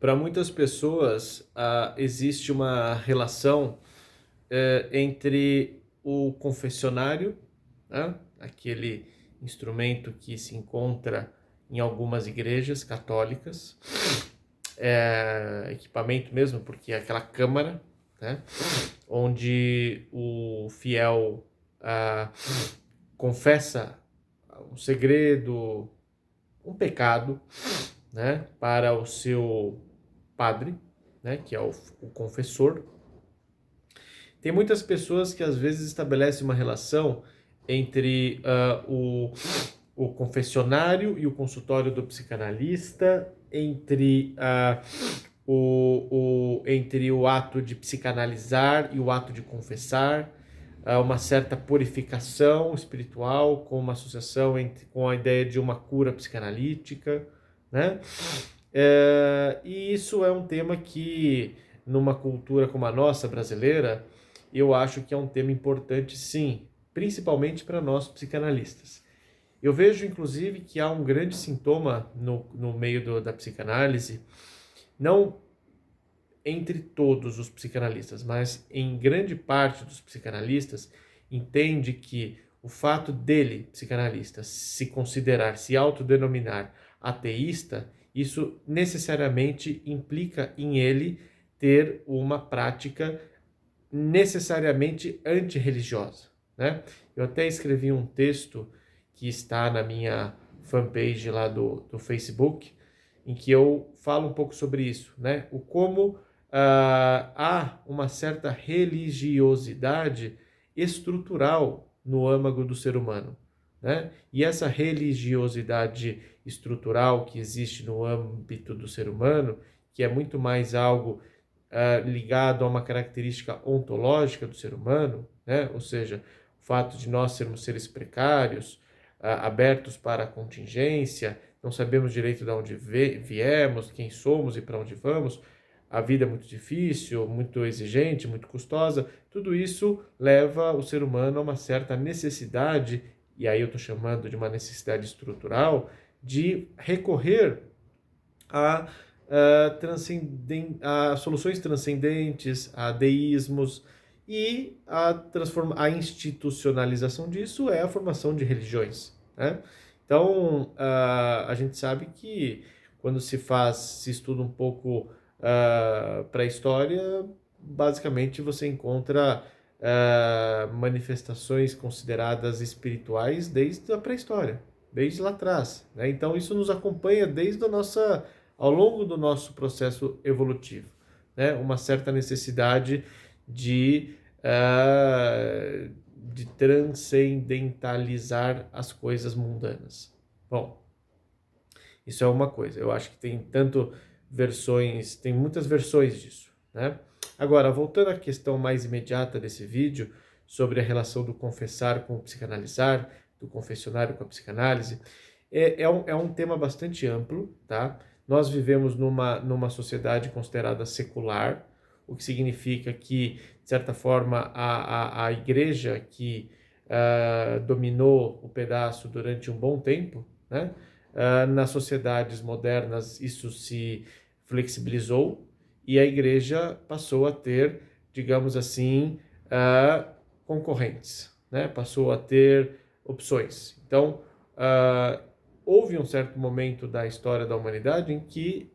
Para muitas pessoas, existe uma relação entre o confessionário, né, aquele instrumento que se encontra em algumas igrejas católicas, equipamento mesmo, porque é aquela câmara, né, onde o fiel ah, confessa um segredo, um pecado, né, para o seu padre, né, que é o confessor. Tem muitas pessoas que às vezes estabelecem uma relação entre o confessionário e o consultório do psicanalista, entre o ato de psicanalizar e o ato de confessar, uma certa purificação espiritual com uma associação com a ideia de uma cura psicanalítica, né? E isso é um tema que, numa cultura como a nossa brasileira, eu acho que é um tema importante, sim, principalmente para nós psicanalistas. Eu vejo, inclusive, que há um grande sintoma no meio da psicanálise, não entre todos os psicanalistas, mas em grande parte dos psicanalistas, entende que o fato dele, psicanalista, se considerar, se autodenominar ateísta, isso necessariamente implica em ele ter uma prática necessariamente antirreligiosa, né? Eu até escrevi um texto que está na minha fanpage lá do Facebook, em que eu falo um pouco sobre isso, né? O como há uma certa religiosidade estrutural no âmago do ser humano, né? E essa religiosidade estrutural que existe no âmbito do ser humano, que é muito mais algo ligado a uma característica ontológica do ser humano, né? Ou seja, o fato de nós sermos seres precários, abertos para a contingência, não sabemos direito de onde viemos, quem somos e para onde vamos, a vida é muito difícil, muito exigente, muito custosa, tudo isso leva o ser humano a uma certa necessidade, e aí eu estou chamando de uma necessidade estrutural, de recorrer a, a soluções transcendentes, a deísmos, e a institucionalização disso é a formação de religiões, né? Então, a gente sabe que quando se estuda um pouco para a história, basicamente você encontra manifestações consideradas espirituais desde a pré-história, desde lá atrás, né? Então isso nos acompanha desde a nossa ao longo do nosso processo evolutivo, né? Uma certa necessidade de, de transcendentalizar as coisas mundanas. Bom, isso é uma coisa. Eu acho que tem tanto versões, tem muitas versões disso, né? Agora, voltando à questão mais imediata desse vídeo, sobre a relação do confessar com o psicanalizar, do confessionário com a psicanálise, é um tema bastante amplo, tá? Nós vivemos numa sociedade considerada secular, o que significa que, de certa forma, a igreja que dominou o pedaço durante um bom tempo, né? Nas sociedades modernas isso se flexibilizou e a igreja passou a ter, digamos assim, concorrentes, né? Passou a ter opções. Então, houve um certo momento da história da humanidade em que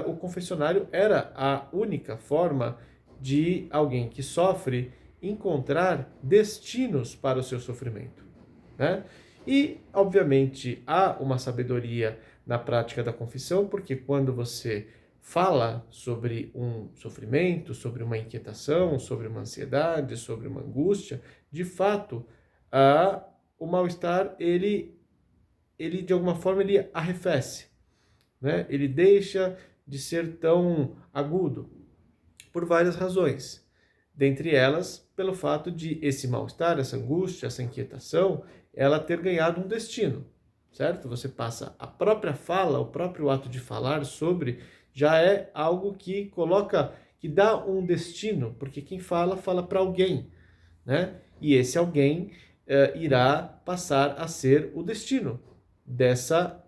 o confessionário era a única forma de alguém que sofre encontrar destinos para o seu sofrimento, né? E, obviamente, há uma sabedoria na prática da confissão, porque quando você fala sobre um sofrimento, sobre uma inquietação, sobre uma ansiedade, sobre uma angústia, de fato, o mal-estar, ele de alguma forma, ele arrefece, né? Ele deixa de ser tão agudo, por várias razões. Dentre elas, pelo fato de esse mal-estar, essa angústia, essa inquietação, ela ter ganhado um destino, certo? Você passa a própria fala, o próprio ato de falar sobre, já é algo que coloca, que dá um destino, porque quem fala, fala para alguém, né? E esse alguém irá passar a ser o destino dessa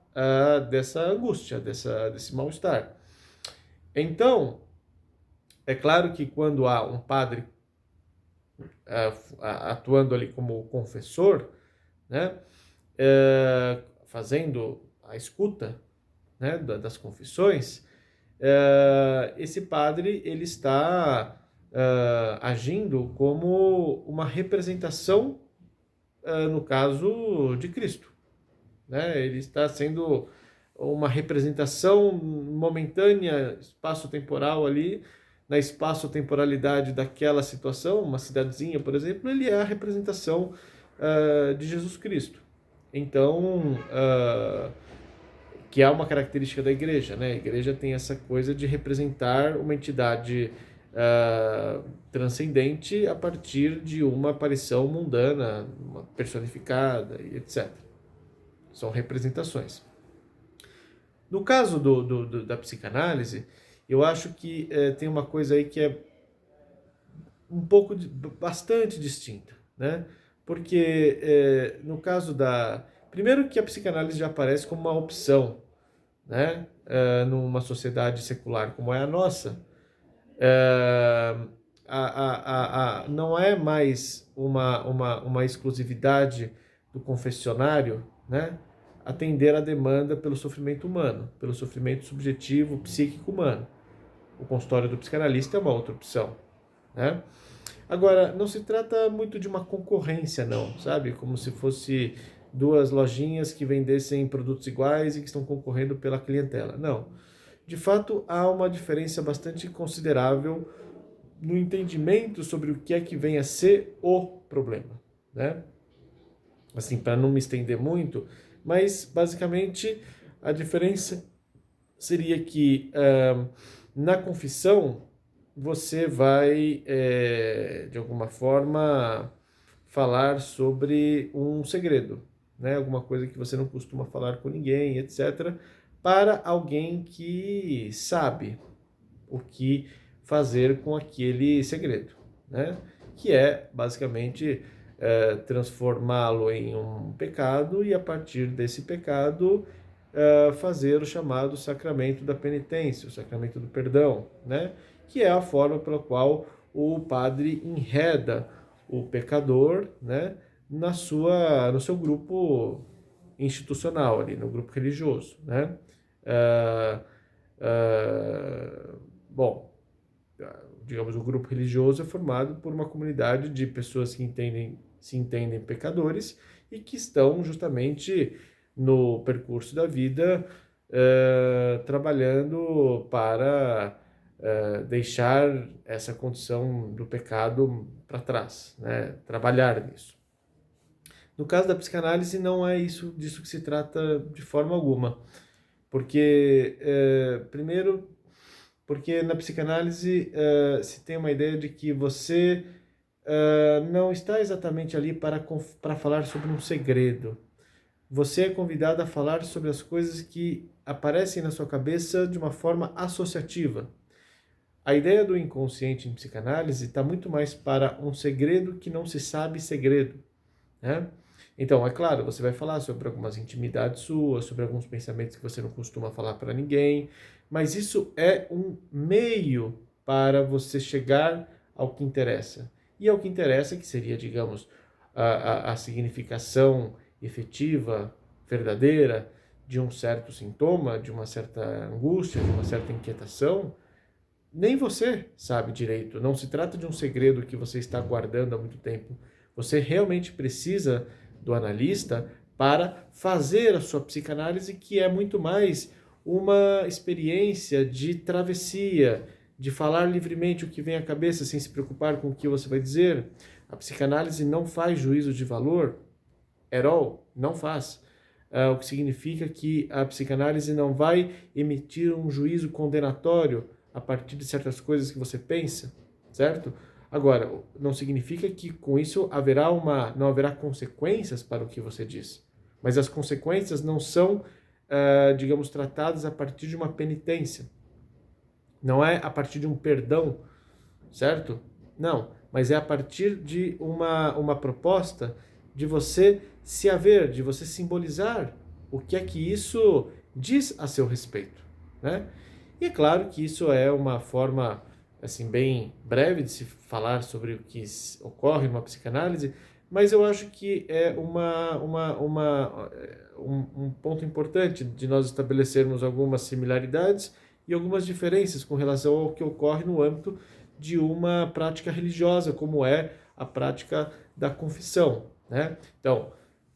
angústia, desse mal-estar. Então, é claro que quando há um padre atuando ali como confessor, né, fazendo a escuta, né, das confissões, esse padre ele está agindo como uma representação, no caso de Cristo, né? Ele está sendo uma representação momentânea, espaço-temporal ali, na espaço-temporalidade daquela situação, uma cidadezinha, por exemplo, ele é a representação de Jesus Cristo. Então, que é uma característica da igreja, né? A igreja tem essa coisa de representar uma entidade transcendente a partir de uma aparição mundana, uma personificada e etc. São representações. No caso da psicanálise, eu acho que tem uma coisa aí que é bastante distinta, né? Porque no caso primeiro que a psicanálise já aparece como uma opção, né? Numa sociedade secular como é a nossa, não é mais uma exclusividade do confessionário, né? Atender a demanda pelo sofrimento humano, pelo sofrimento subjetivo, psíquico humano. O consultório do psicanalista é uma outra opção, né? Agora, não se trata muito de uma concorrência, não, sabe? Como se fosse duas lojinhas que vendessem produtos iguais e que estão concorrendo pela clientela. Não. De fato, há uma diferença bastante considerável no entendimento sobre o que é que vem a ser o problema, né? Assim, para não me estender muito, mas basicamente a diferença seria que na confissão você vai, de alguma forma, falar sobre um segredo, né? Alguma coisa que você não costuma falar com ninguém, etc., para alguém que sabe o que fazer com aquele segredo, né? Que é, basicamente, transformá-lo em um pecado e, a partir desse pecado, fazer o chamado sacramento da penitência, o sacramento do perdão, né? Que é a forma pela qual o padre enreda o pecador, né? No seu grupo institucional, ali, no grupo religioso, né? Bom, digamos, o grupo religioso é formado por uma comunidade de pessoas que se entendem pecadores e que estão justamente no percurso da vida trabalhando para deixar essa condição do pecado para trás, né? Trabalhar nisso. No caso da psicanálise, não é disso que se trata de forma alguma, porque, primeiro, porque na psicanálise se tem uma ideia de que você não está exatamente ali para falar sobre um segredo. Você é convidado a falar sobre as coisas que aparecem na sua cabeça de uma forma associativa. A ideia do inconsciente em psicanálise está muito mais para um segredo que não se sabe segredo, né? Então, é claro, você vai falar sobre algumas intimidades suas, sobre alguns pensamentos que você não costuma falar para ninguém, mas isso é um meio para você chegar ao que interessa. E ao que interessa, que seria, digamos, a significação efetiva, verdadeira, de um certo sintoma, de uma certa angústia, de uma certa inquietação, nem você sabe direito. Não se trata de um segredo que você está guardando há muito tempo. Você realmente precisa do analista para fazer a sua psicanálise, que é muito mais uma experiência de travessia, de falar livremente o que vem à cabeça sem se preocupar com o que você vai dizer. A psicanálise não faz juízo de valor, at all, não faz. O que significa que a psicanálise não vai emitir um juízo condenatório a partir de certas coisas que você pensa, certo? Agora, não significa que com isso não haverá consequências para o que você diz. Mas as consequências não são, digamos, tratadas a partir de uma penitência. Não é a partir de um perdão, certo? Não, mas é a partir de uma proposta de você se haver, de você simbolizar o que é que isso diz a seu respeito, né? E é claro que isso é uma forma assim bem breve de se falar sobre o que ocorre numa psicanálise, mas eu acho que é um ponto importante de nós estabelecermos algumas similaridades e algumas diferenças com relação ao que ocorre no âmbito de uma prática religiosa, como é a prática da confissão, né? Então,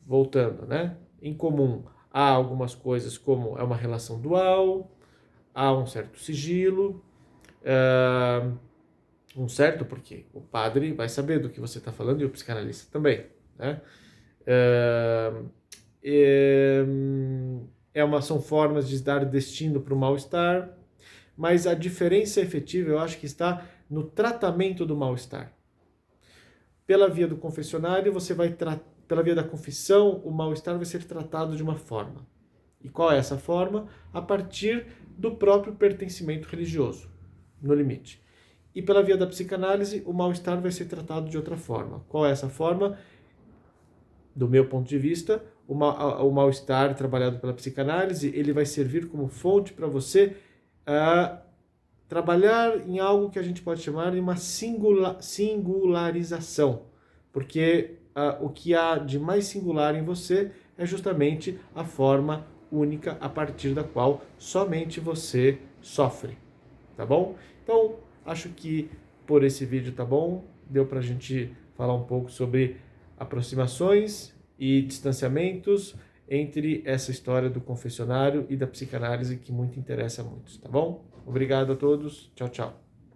voltando, né? Em comum, há algumas coisas como é uma relação dual, há um certo sigilo, uh, um certo porque o padre vai saber do que você está falando e o psicanalista também, né? Uh, são formas de dar destino para o mal-estar, mas a diferença efetiva eu acho que está no tratamento do mal-estar. Pela via do confessionário, pela via da confissão, o mal-estar vai ser tratado de uma forma. E qual é essa forma? A partir do próprio pertencimento religioso, no limite. E pela via da psicanálise, o mal-estar vai ser tratado de outra forma. Qual é essa forma? Do meu ponto de vista, o mal-estar trabalhado pela psicanálise, ele vai servir como fonte para você trabalhar em algo que a gente pode chamar de uma singularização, porque o que há de mais singular em você é justamente a forma única a partir da qual somente você sofre, tá bom? Então, acho que por esse vídeo tá bom, deu pra gente falar um pouco sobre aproximações e distanciamentos entre essa história do confessionário e da psicanálise que muito interessa a muitos, tá bom? Obrigado a todos, tchau, tchau.